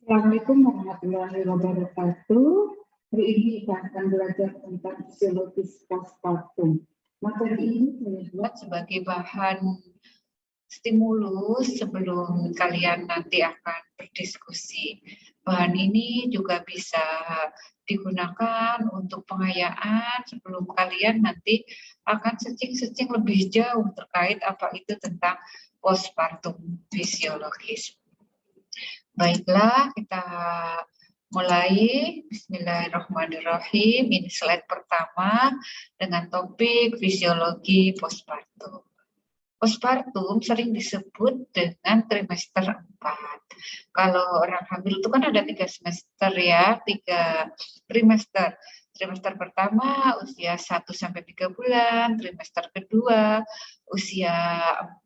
Assalamualaikum warahmatullahi wabarakatuh. Hari ini kita akan belajar tentang fisiologis postpartum. Materi ini saya buat sebagai bahan stimulus sebelum kalian nanti akan berdiskusi. Bahan ini juga bisa digunakan untuk pengayaan sebelum kalian nanti akan searching-searching lebih jauh terkait apa itu tentang postpartum fisiologis. Baiklah, kita mulai. Bismillahirrahmanirrahim. Ini slide pertama dengan topik fisiologi postpartum. Postpartum sering disebut dengan trimester 4. Kalau orang hamil itu kan ada 3 semester ya, 3 trimester. Trimester pertama usia 1-3 bulan, trimester kedua usia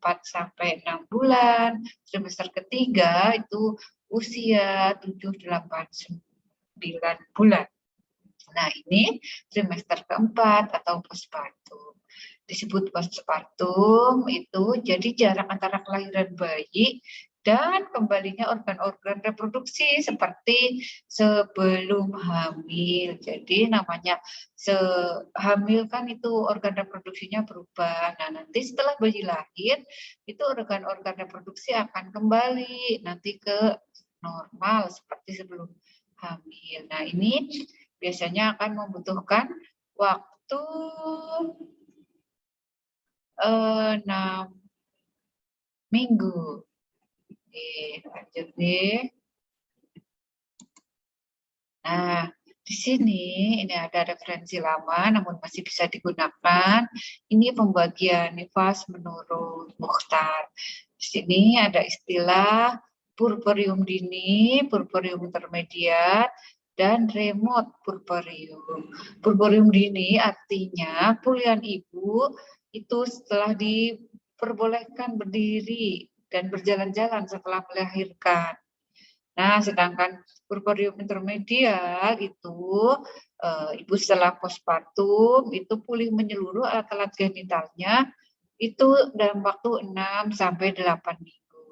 4-6 bulan, trimester ketiga itu usia 7-8-9 bulan. Nah, ini trimester keempat atau postpartum. Disebut postpartum itu jadi jarak antara kelahiran bayi dan kembalinya organ-organ reproduksi seperti sebelum hamil. Jadi namanya hamil kan itu organ reproduksinya berubah. Nah, nanti setelah bayi lahir itu organ-organ reproduksi akan kembali nanti ke normal seperti sebelum hamil. Nah, ini biasanya akan membutuhkan waktu 6 minggu. Oke, lanjut nih. Nah, di sini ini ada referensi lama namun masih bisa digunakan. Ini pembagian nifas menurut Mukhtar. Di sini ada istilah purpurium dini, purpurium intermediat, dan remote purpurium. Purpurium dini artinya pulian ibu itu setelah diperbolehkan berdiri dan berjalan-jalan setelah melahirkan. Nah, sedangkan purpurium intermedial itu ibu setelah postpartum itu pulih menyeluruh alat-alat genitalnya itu dalam waktu 6-8 minggu.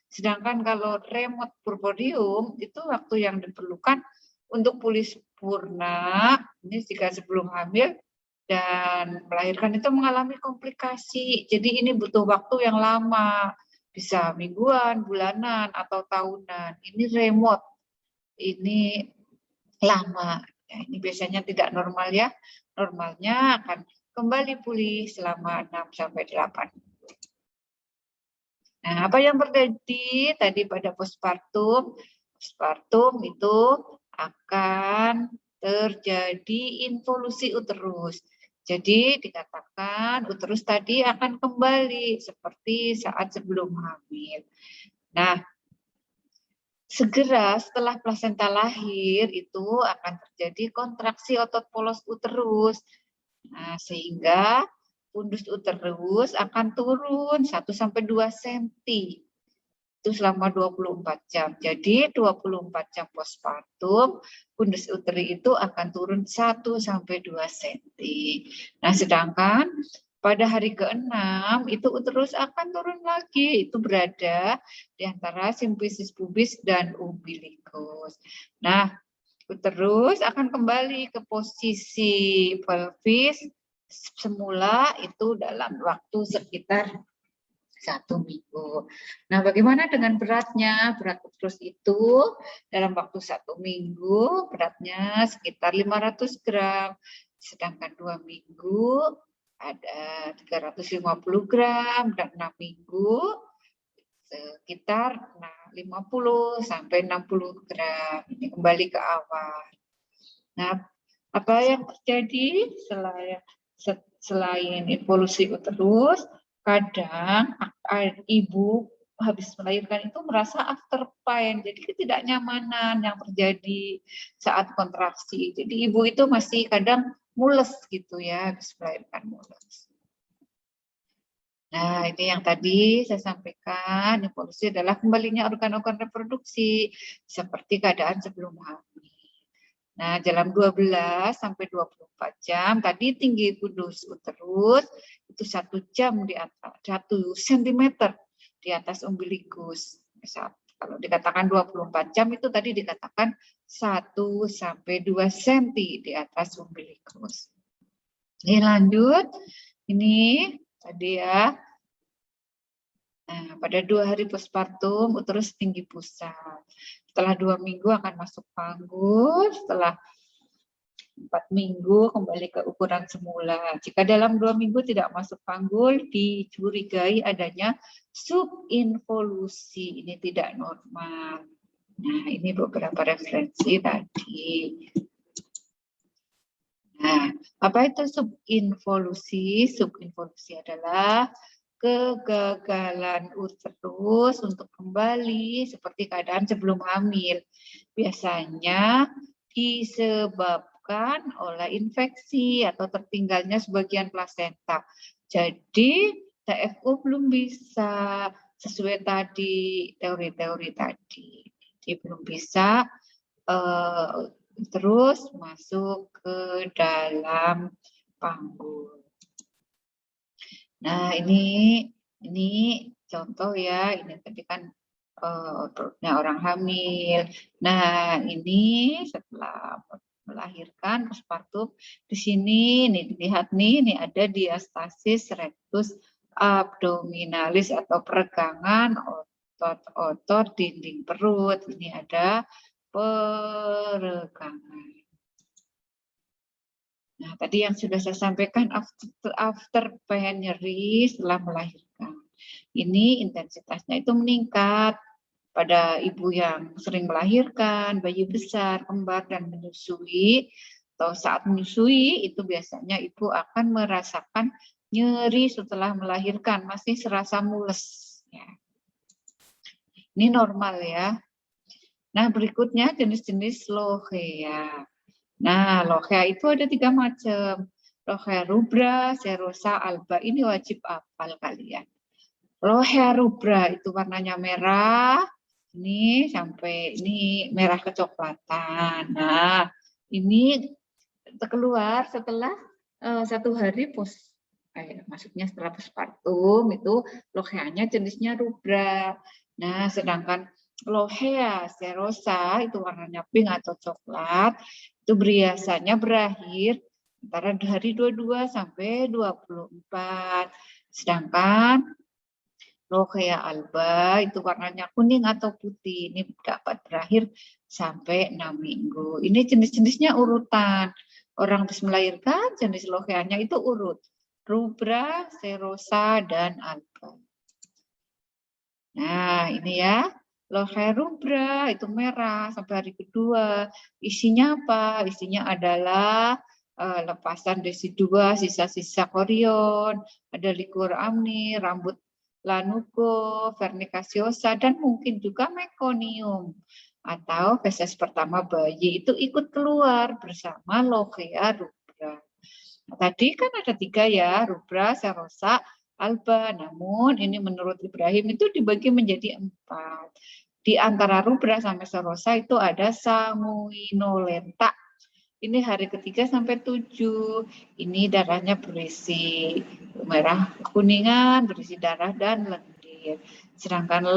Sedangkan kalau remote purpurium itu waktu yang diperlukan untuk pulih sempurna, ini jika sebelum hamil dan melahirkan itu mengalami komplikasi. Jadi ini butuh waktu yang lama, bisa mingguan, bulanan, atau tahunan. Ini remote, ini lama. Ya, ini biasanya tidak normal ya. Normalnya akan kembali pulih selama 6-8 minggu. Nah, apa yang terjadi tadi pada postpartum? Postpartum itu akan terjadi involusi uterus. Jadi dikatakan uterus tadi akan kembali seperti saat sebelum hamil. Nah, segera setelah plasenta lahir itu akan terjadi kontraksi otot polos uterus. Nah, sehingga fundus uterus akan turun 1-2 cm. Itu selama 24 jam. Jadi 24 jam postpartum, fundus uteri itu akan turun 1-2 cm. Nah, sedangkan pada hari ke-6 itu uterus akan turun lagi. Itu berada di antara simfisis pubis dan umbilikus. Nah, uterus akan kembali ke posisi pelvis semula itu dalam waktu sekitar 1 minggu. Nah, bagaimana dengan beratnya? Berat uterus itu dalam waktu 1 minggu beratnya sekitar 500 gram, sedangkan 2 minggu ada 350 gram dan 6 minggu sekitar 50-60 gram. Ini kembali ke awal. Nah, apa yang terjadi selain evolusi uterus? Kadang ibu habis melahirkan itu merasa after pain, jadi ketidaknyamanan yang terjadi saat kontraksi. Jadi ibu itu masih kadang mules gitu ya, habis melahirkan mules. Nah, ini yang tadi saya sampaikan, evolusi adalah kembalinya organ-organ reproduksi seperti keadaan sebelum hamil. Nah, dalam 12-24 jam, tadi tinggi fundus uterus itu 1 jam di atas, 1 cm di atas umbilikus. Kalau dikatakan 24 jam itu tadi dikatakan 1 sampai 2 cm di atas umbilikus. Ini lanjut, ini tadi ya. Nah, pada 2 hari postpartum uterus tinggi pusat. Setelah 2 minggu akan masuk panggul, setelah 4 minggu kembali ke ukuran semula. Jika dalam 2 minggu tidak masuk panggul, dicurigai adanya subinvolusi. Ini tidak normal. Nah, ini beberapa referensi tadi. Nah, apa itu subinvolusi? Subinvolusi adalah kegagalan uterus untuk kembali seperti keadaan sebelum hamil. Biasanya disebabkan oleh infeksi atau tertinggalnya sebagian plasenta. Jadi TFU belum bisa sesuai tadi teori-teori tadi. Jadi belum bisa terus masuk ke dalam panggul. Nah, ini contoh ya, ini tadi kan perutnya orang hamil. Nah, ini setelah melahirkan postpartum, di sini nih dilihat nih, ini ada diastasis rectus abdominalis atau peregangan otot-otot dinding perut. Ini ada peregangan. Nah, tadi yang sudah saya sampaikan after pain, nyeri setelah melahirkan. Ini intensitasnya itu meningkat pada ibu yang sering melahirkan, bayi besar, kembar, dan menyusui. Atau saat menyusui, itu biasanya ibu akan merasakan nyeri setelah melahirkan, masih serasa mules. Ya. Ini normal ya. Nah, berikutnya jenis-jenis lohea. Nah, lohea itu ada 3 macam. Lohea rubra, serosa, alba. Ini wajib hafal kalian. Lohea rubra itu warnanya merah. Ini sampai ini merah kecoklatan. Nah, ini keluar setelah 1 hari maksudnya setelah postpartum itu loheanya jenisnya rubra. Nah, sedangkan lohea serosa itu warnanya pink atau coklat itu biasanya berakhir antara hari 22 sampai 24. Sedangkan lohea alba itu warnanya kuning atau putih. Ini dapat berakhir sampai 6 minggu. Ini jenis-jenisnya urutan. Orang habis melahirkan jenis loheanya itu urut. Rubra, serosa, dan alba. Nah, ini ya. Lohea rubra itu merah sampai hari kedua. Isinya apa? Isinya adalah lepasan desidua, sisa-sisa korion, ada likur amni, rambut lanugo, vernicaciosa, dan mungkin juga mekonium. Atau feses pertama bayi itu ikut keluar bersama lohea rubra. Nah, tadi kan ada 3 ya, rubra, serosa, alba. Namun ini menurut Ibrahim itu dibagi menjadi 4. Di antara rubra sampai serosa itu ada sanguinolenta. Ini hari ketiga sampai 7. Ini darahnya berisi merah kuningan, berisi darah dan lendir. Sedangkan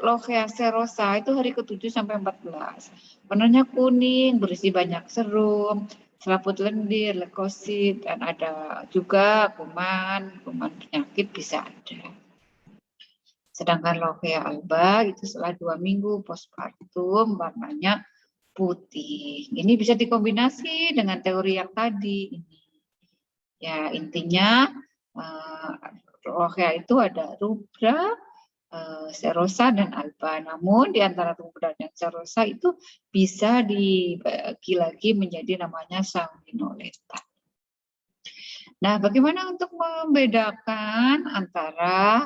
lohea serosa itu hari ke-7 sampai 14. Warnanya kuning, berisi banyak serum, selaput lendir, leukosit, dan ada juga kuman penyakit bisa ada. Sedangkan lohea alba itu setelah 2 minggu postpartum warnanya putih. Ini bisa dikombinasi dengan teori yang tadi ini. Ya, intinya lohea itu ada rubra, serosa, dan alba. Namun di antara rubra dan serosa itu bisa dibagi lagi menjadi namanya sanguinolenta. Nah, bagaimana untuk membedakan antara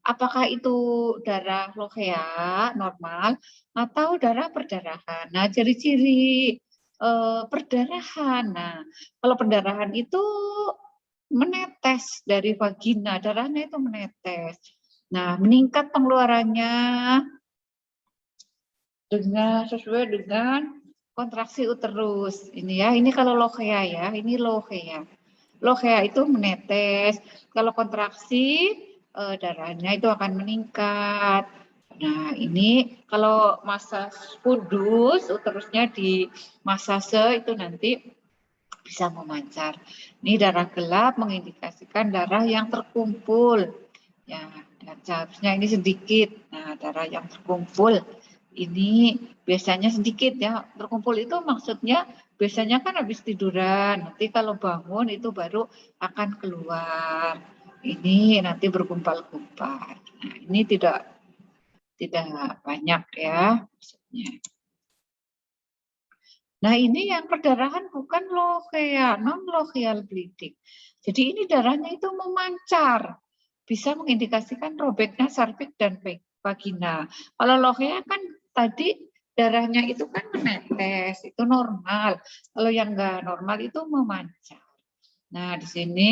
apakah itu darah lohea normal atau darah perdarahan? Nah, ciri-ciri perdarahan. Nah, kalau perdarahan itu menetes dari vagina, darahnya itu menetes. Nah, meningkat pengeluarannya sesuai dengan kontraksi uterus. Ini ya, ini kalau lohea ya, ini lohea. Lohea itu menetes. Kalau kontraksi darahnya itu akan meningkat. Nah, ini kalau masa kudus, uterusnya di masase itu nanti bisa memancar. Ini darah gelap mengindikasikan darah yang terkumpul. Ya, dan seharusnya ini sedikit. Nah, darah yang terkumpul ini biasanya sedikit ya. Terkumpul itu maksudnya biasanya kan habis tiduran. Nanti kalau bangun itu baru akan keluar. Ini nanti bergumpal-gumpal. Nah, ini tidak banyak ya maksudnya. Nah, ini yang perdarahan bukan lochea, non-locheal bleeding. Jadi ini darahnya itu memancar. Bisa mengindikasikan robeknya serviks dan vagina. Kalau lochea kan tadi darahnya itu kan menetes, itu normal. Kalau yang enggak normal itu memancar. Nah, di sini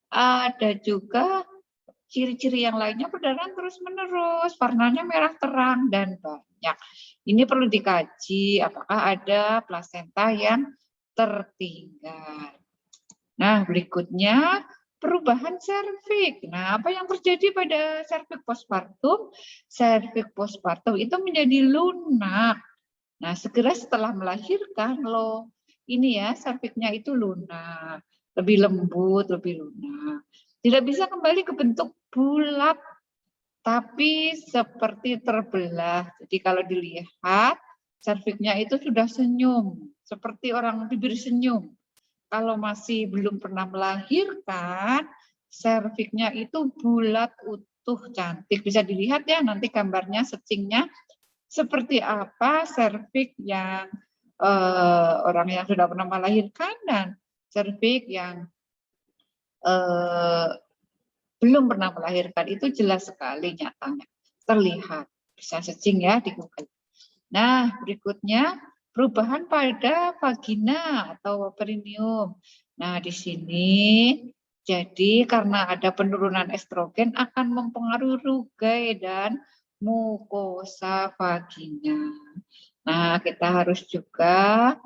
ada juga ciri-ciri yang lainnya perdarahan terus-menerus, warnanya merah terang dan banyak. Ini perlu dikaji apakah ada plasenta yang tertinggal. Nah, berikutnya perubahan serviks. Nah, apa yang terjadi pada serviks postpartum? Serviks postpartum itu menjadi lunak. Nah, segera setelah melahirkan loh, ini ya serviksnya itu lunak, lebih lembut, lebih lunak. Tidak bisa kembali ke bentuk bulat, tapi seperti terbelah. Jadi kalau dilihat, serviksnya itu sudah senyum, seperti orang bibir senyum. Kalau masih belum pernah melahirkan, serviksnya itu bulat, utuh, cantik. Bisa dilihat ya nanti gambarnya, searchingnya seperti apa serviks yang orang yang sudah pernah melahirkan dan serviks yang belum pernah melahirkan. Itu jelas sekali nyatanya terlihat. Bisa searching ya di Google. Nah, berikutnya perubahan pada vagina atau perineum. Nah, di sini jadi karena ada penurunan estrogen akan mempengaruhi rugai dan mukosa vagina. Nah, kita harus juga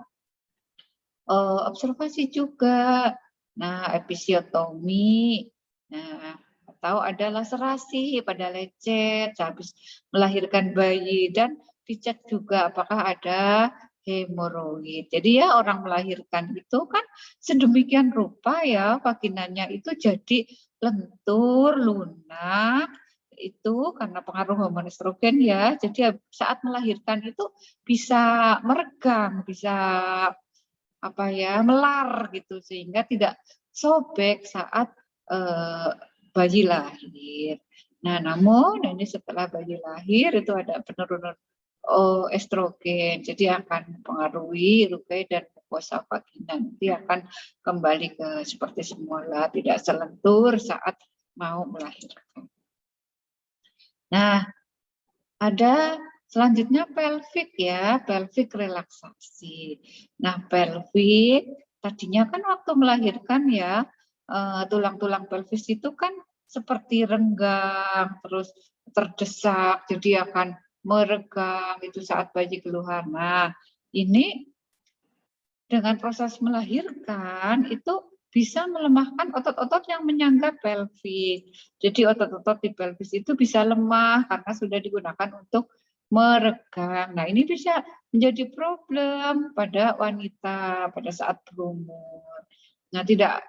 observasi juga. Nah, episiotomi. Nah, atau ada laserasi pada lecet habis melahirkan bayi dan dicek juga apakah ada hemoroid. Jadi ya orang melahirkan itu kan sedemikian rupa ya vaginanya itu jadi lentur, lunak, itu karena pengaruh hormon estrogen ya. Jadi saat melahirkan itu bisa meregang, bisa apa ya, melar gitu sehingga tidak sobek saat bayi lahir. Nah, namun ini setelah bayi lahir itu ada penurunan estrogen, jadi akan mempengaruhi rugai dan mukosa vagina. Nanti akan kembali ke seperti semula, tidak selentur saat mau melahirkan. Nah, ada selanjutnya pelvik ya, pelvik relaksasi. Nah, pelvik tadinya kan waktu melahirkan ya, tulang-tulang pelvis itu kan seperti renggang, terus terdesak, jadi akan meregang itu saat bayi keluar. Nah, ini dengan proses melahirkan itu bisa melemahkan otot-otot yang menyangga pelvis. Jadi otot-otot di pelvis itu bisa lemah karena sudah digunakan untuk meregang. Nah, ini bisa menjadi problem pada wanita pada saat berumur. Nah, tidak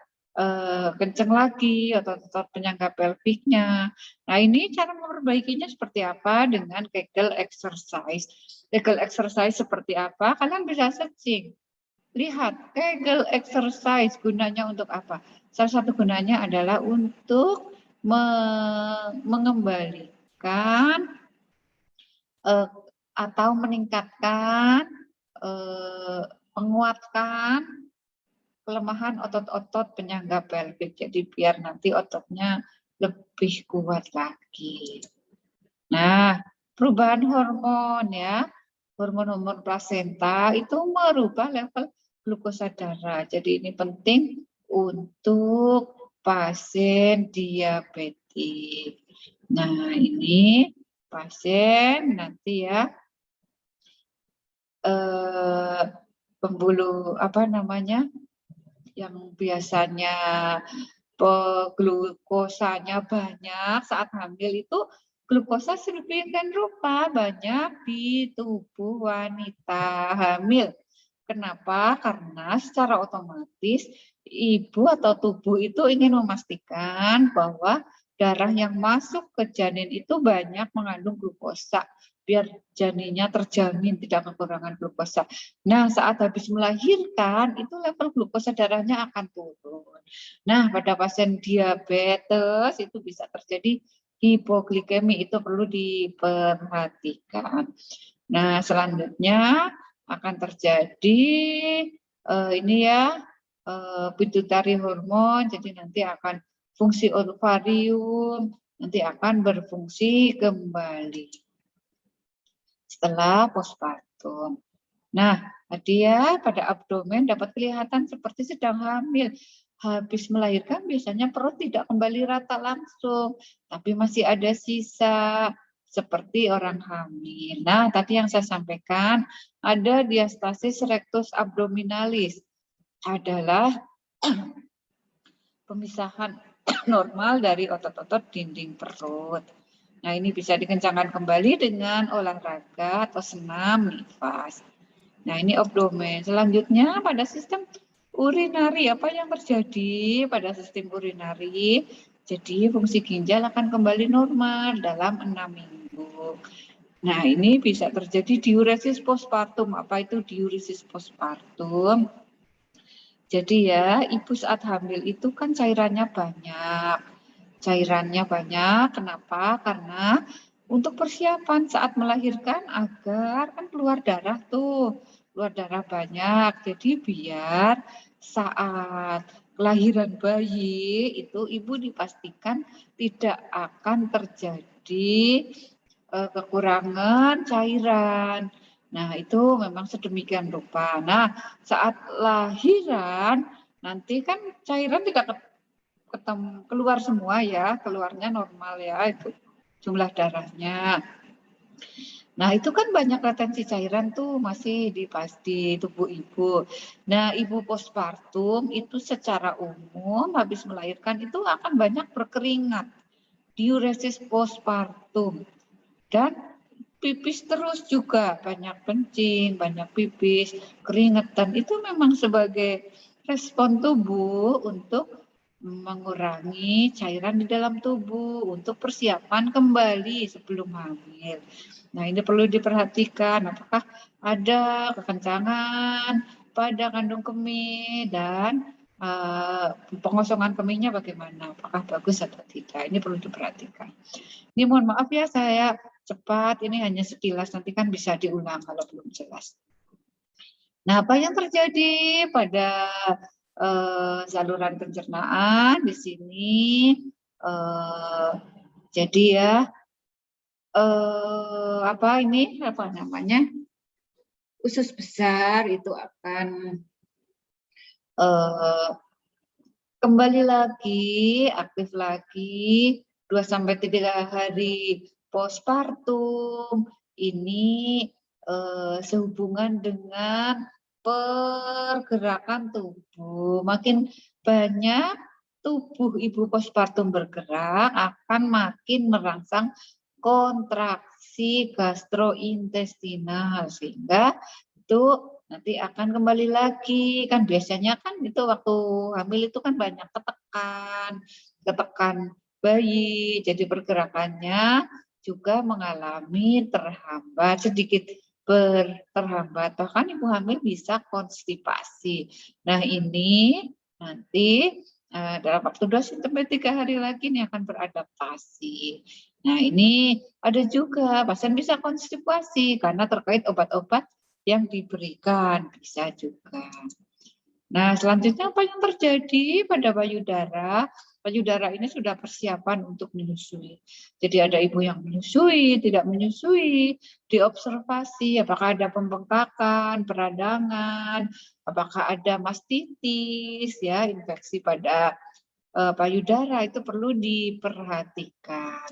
kencang lagi otot-otot penyangga pelviknya. Nah, ini cara memperbaikinya seperti apa dengan Kegel exercise. Kegel exercise seperti apa? Kalian bisa searching. Lihat, Kegel exercise gunanya untuk apa? Salah satu gunanya adalah untuk mengembalikan atau meningkatkan, menguatkan kelemahan otot-otot penyangga pelvik. Jadi biar nanti ototnya lebih kuat lagi. Nah, perubahan hormon ya, hormon-hormon plasenta itu merubah level glukosa darah. Jadi ini penting untuk pasien diabetik. Nah, ini pasien nanti ya pembuluh apa namanya yang biasanya glukosanya banyak saat hamil itu Glukosa sedemikian rupa banyak di tubuh wanita hamil. Kenapa? Karena secara otomatis ibu atau tubuh itu ingin memastikan bahwa darah yang masuk ke janin itu banyak mengandung glukosa biar janinnya terjamin tidak kekurangan glukosa. Nah, saat habis melahirkan itu level glukosa darahnya akan turun. Nah, pada pasien diabetes itu bisa terjadi hipoglikemi, itu perlu diperhatikan. Nah, selanjutnya akan terjadi ini ya pituitary hormon, jadi nanti akan fungsi ovarium nanti akan berfungsi kembali setelah postpartum. Nah, tadi ya pada abdomen dapat kelihatan seperti sedang hamil. Habis melahirkan biasanya perut tidak kembali rata langsung, tapi masih ada sisa seperti orang hamil. Nah, tadi yang saya sampaikan ada diastasis rectus abdominalis adalah pemisahan normal dari otot-otot dinding perut. Nah, ini bisa dikencangkan kembali dengan olahraga atau senam nifas. Nah, ini abdomen. Selanjutnya pada sistem urinari, apa yang terjadi pada sistem urinari? Jadi fungsi ginjal akan kembali normal dalam 6 minggu. Nah, ini bisa terjadi diuresis postpartum. Apa itu diuresis postpartum? Jadi ya, ibu saat hamil itu kan cairannya banyak. Cairannya banyak, kenapa? Karena untuk persiapan saat melahirkan agar kan keluar darah tuh, keluar darah banyak. Jadi biar saat kelahiran bayi itu ibu dipastikan tidak akan terjadi kekurangan cairan. Nah, itu memang sedemikian rupa. Nah, saat lahiran nanti kan cairan tidak keluar semua ya, keluarnya normal ya itu jumlah darahnya. Nah, itu kan banyak retensi cairan tuh masih di tubuh ibu. Nah, ibu postpartum itu secara umum habis melahirkan itu akan banyak berkeringat. Diuresis postpartum. Dan pipis terus juga, banyak kencing, banyak pipis, keringetan. Itu memang sebagai respon tubuh untuk mengurangi cairan di dalam tubuh untuk persiapan kembali sebelum hamil. Nah, ini perlu diperhatikan apakah ada kekencangan pada kandung kemih dan pengosongan kemihnya bagaimana, apakah bagus atau tidak. Ini perlu diperhatikan. Ini mohon maaf ya saya cepat, ini hanya sekilas, nanti kan bisa diulang kalau belum jelas. Nah, apa yang terjadi pada saluran pencernaan di sini? Jadi ya, apa namanya? Usus besar itu akan kembali lagi, aktif lagi 2-3 hari postpartum. Ini sehubungan dengan pergerakan tubuh. Makin banyak tubuh ibu postpartum bergerak, akan makin merangsang kontraksi gastrointestinal sehingga itu nanti akan kembali lagi. Kan biasanya kan itu waktu hamil itu kan banyak ketekan bayi, jadi pergerakannya juga mengalami sedikit terhambat. Bahkan ibu hamil bisa konstipasi. Nah, ini nanti dalam waktu 2-3 hari lagi ini akan beradaptasi. Nah, ini ada juga pasien bisa konstipasi karena terkait obat-obat yang diberikan, bisa juga. Nah, selanjutnya apa yang terjadi pada payudara? Payudara ini sudah persiapan untuk menyusui. Jadi ada ibu yang menyusui, tidak menyusui, diobservasi apakah ada pembengkakan, peradangan, apakah ada mastitis, ya, infeksi pada payudara itu perlu diperhatikan.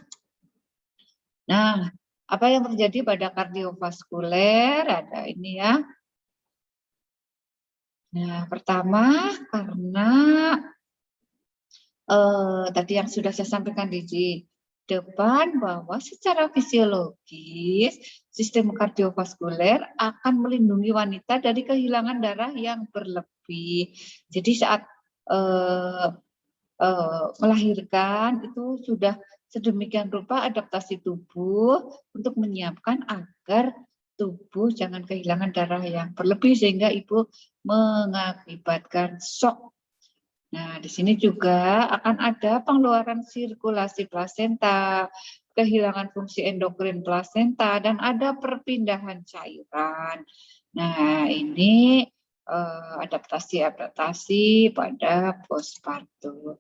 Nah, apa yang terjadi pada kardiovaskuler? Ada ini ya. Nah, pertama karena tadi yang sudah saya sampaikan depan bahwa secara fisiologis sistem kardiovaskuler akan melindungi wanita dari kehilangan darah yang berlebih. Jadi saat melahirkan itu sudah sedemikian rupa adaptasi tubuh untuk menyiapkan agar tubuh jangan kehilangan darah yang berlebih sehingga ibu mengakibatkan shock. Nah, di sini juga akan ada pengeluaran sirkulasi plasenta, kehilangan fungsi endokrin plasenta, dan ada perpindahan cairan. Nah, ini adaptasi-adaptasi pada postpartum.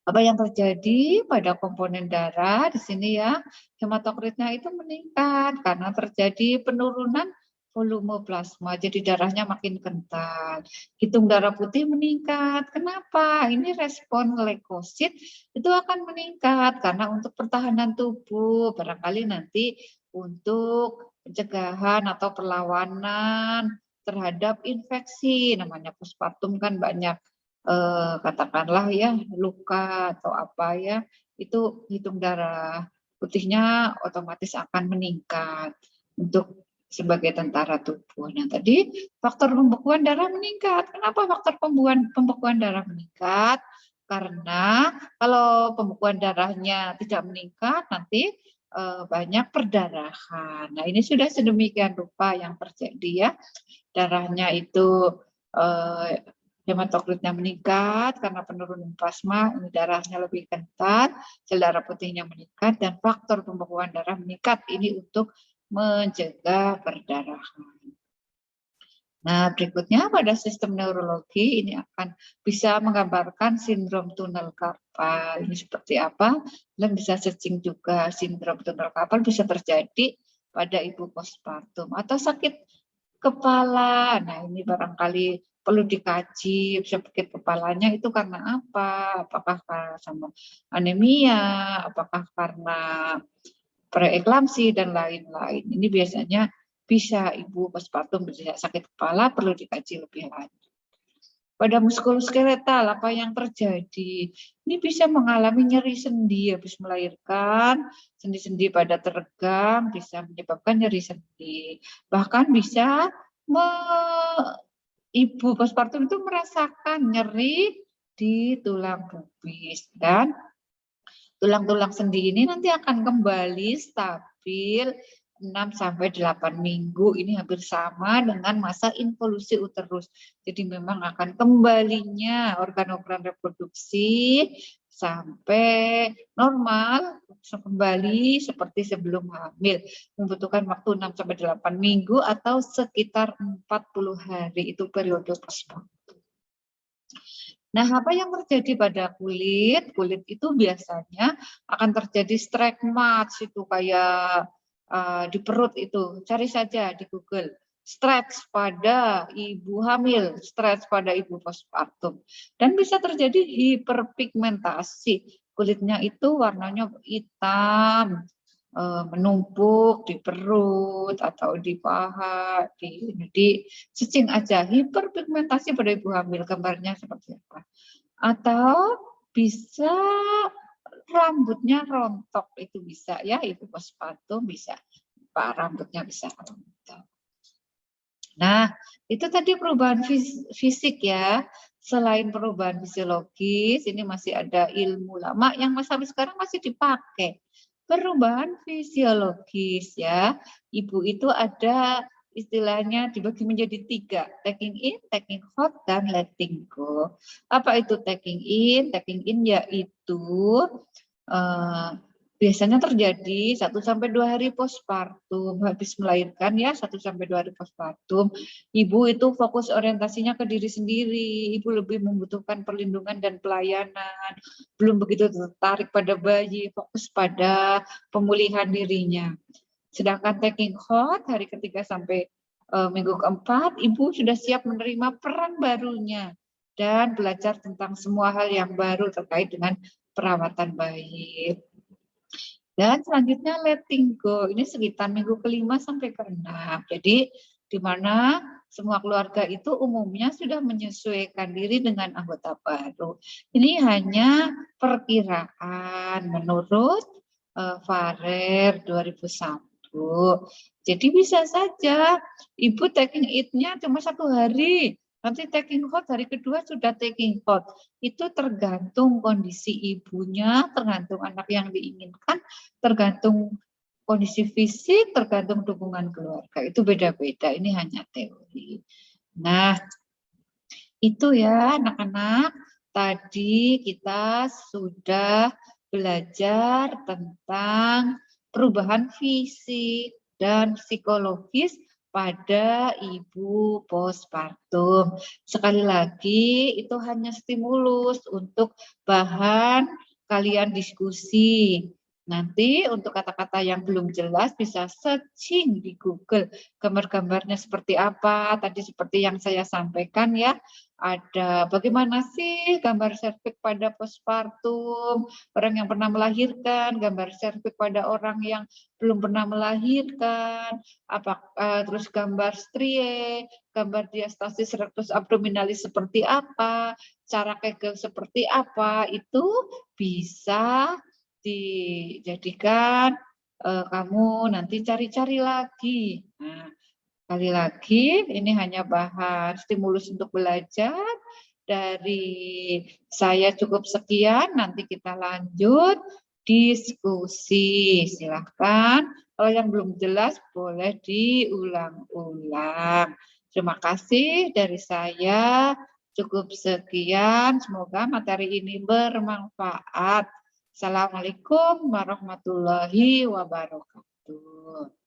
Apa yang terjadi pada komponen darah di sini ya, hematokritnya itu meningkat karena terjadi penurunan volume plasma, jadi darahnya makin kental. Hitung darah putih meningkat. Kenapa? Ini respon leukosit itu akan meningkat karena untuk pertahanan tubuh, barangkali nanti untuk pencegahan atau perlawanan terhadap infeksi. Namanya postpartum kan banyak katakanlah ya luka atau apa ya, itu hitung darah putihnya otomatis akan meningkat untuk sebagai tentara tubuh. Nah, tadi faktor pembekuan darah meningkat. Kenapa faktor pembekuan darah meningkat? Karena kalau pembekuan darahnya tidak meningkat, nanti banyak perdarahan. Nah, ini sudah sedemikian rupa yang terjadi ya. Darahnya itu hematokritnya meningkat karena penurunan plasma, darahnya lebih kental, sel darah putihnya meningkat, dan faktor pembekuan darah meningkat. Ini untuk mencegah perdarahan. Nah, berikutnya pada sistem neurologi ini akan bisa menggambarkan sindrom tunnel carpal. Ini seperti apa? Dan bisa searching juga sindrom tunnel carpal bisa terjadi pada ibu postpartum atau sakit kepala. Nah, ini barangkali perlu dikaji sakit kepalanya itu karena apa? Apakah karena sama anemia, apakah karena preeklamsi dan lain-lain. Ini biasanya bisa ibu postpartum bisa sakit kepala perlu dikaji lebih lanjut. Pada muskuloskeletal apa yang terjadi? Ini bisa mengalami nyeri sendi habis melahirkan, sendi-sendi pada teregang bisa menyebabkan nyeri sendi. Bahkan bisa ibu postpartum itu merasakan nyeri di tulang pubis dan tulang-tulang sendi ini nanti akan kembali stabil 6-8 minggu. Ini hampir sama dengan masa involusi uterus. Jadi memang akan kembalinya organ-organ reproduksi sampai normal, kembali seperti sebelum hamil. Membutuhkan waktu 6-8 minggu atau sekitar 40 hari. Itu periode postpartum. Nah, apa yang terjadi pada kulit? Kulit itu biasanya akan terjadi stretch marks itu kayak di perut itu. Cari saja di Google. Stretch pada ibu hamil, stretch pada ibu postpartum. Dan bisa terjadi hiperpigmentasi. Kulitnya itu warnanya hitam, menumpuk di perut atau di paha, di cacing aja. Hiperpigmentasi pada ibu hamil, gambarnya seperti apa? Atau bisa rambutnya rontok, itu bisa ya, ibu postpartum bisa, Pak, rambutnya bisa rontok. Nah, itu tadi perubahan fisik ya. Selain perubahan fisiologis, ini masih ada ilmu lama yang sampai sekarang masih dipakai. Perubahan fisiologis ya. Ibu itu ada istilahnya dibagi menjadi 3, taking in, taking hold, dan letting go. Apa itu taking in? Taking in yaitu biasanya terjadi 1-2 hari postpartum, habis melahirkan ya 1-2 hari postpartum, ibu itu fokus orientasinya ke diri sendiri, ibu lebih membutuhkan perlindungan dan pelayanan, belum begitu tertarik pada bayi, fokus pada pemulihan dirinya. Sedangkan taking hold hari ketiga sampai minggu keempat, ibu sudah siap menerima peran barunya dan belajar tentang semua hal yang baru terkait dengan perawatan bayi. Dan selanjutnya letting go, ini sekitar minggu ke-5 sampai ke-6. Jadi di mana semua keluarga itu umumnya sudah menyesuaikan diri dengan anggota baru. Ini hanya perkiraan menurut Farer 2001. Jadi bisa saja ibu taking it-nya cuma 1 hari, nanti taking out hari kedua sudah taking out. Itu tergantung kondisi ibunya, tergantung anak yang diinginkan, tergantung kondisi fisik, tergantung dukungan keluarga. Itu beda-beda, ini hanya teori. Nah, itu ya anak-anak. Tadi kita sudah belajar tentang perubahan fisik dan psikologis pada ibu postpartum. Sekali lagi, itu hanya stimulus untuk bahan kalian diskusi. Nanti untuk kata-kata yang belum jelas bisa searching di Google. Gambar-gambarnya seperti apa, tadi seperti yang saya sampaikan ya. Ada bagaimana sih gambar serviks pada postpartum, orang yang pernah melahirkan, gambar serviks pada orang yang belum pernah melahirkan, terus gambar strie, gambar diastasis rectus abdominalis seperti apa, cara Kegel seperti apa, itu bisa dijadikan kamu nanti cari-cari lagi. Nah, sekali lagi, ini hanya bahan stimulus untuk belajar. Dari saya cukup sekian, nanti kita lanjut diskusi. Silahkan, kalau yang belum jelas boleh diulang-ulang. Terima kasih dari saya, cukup sekian. Semoga materi ini bermanfaat. Assalamualaikum warahmatullahi wabarakatuh.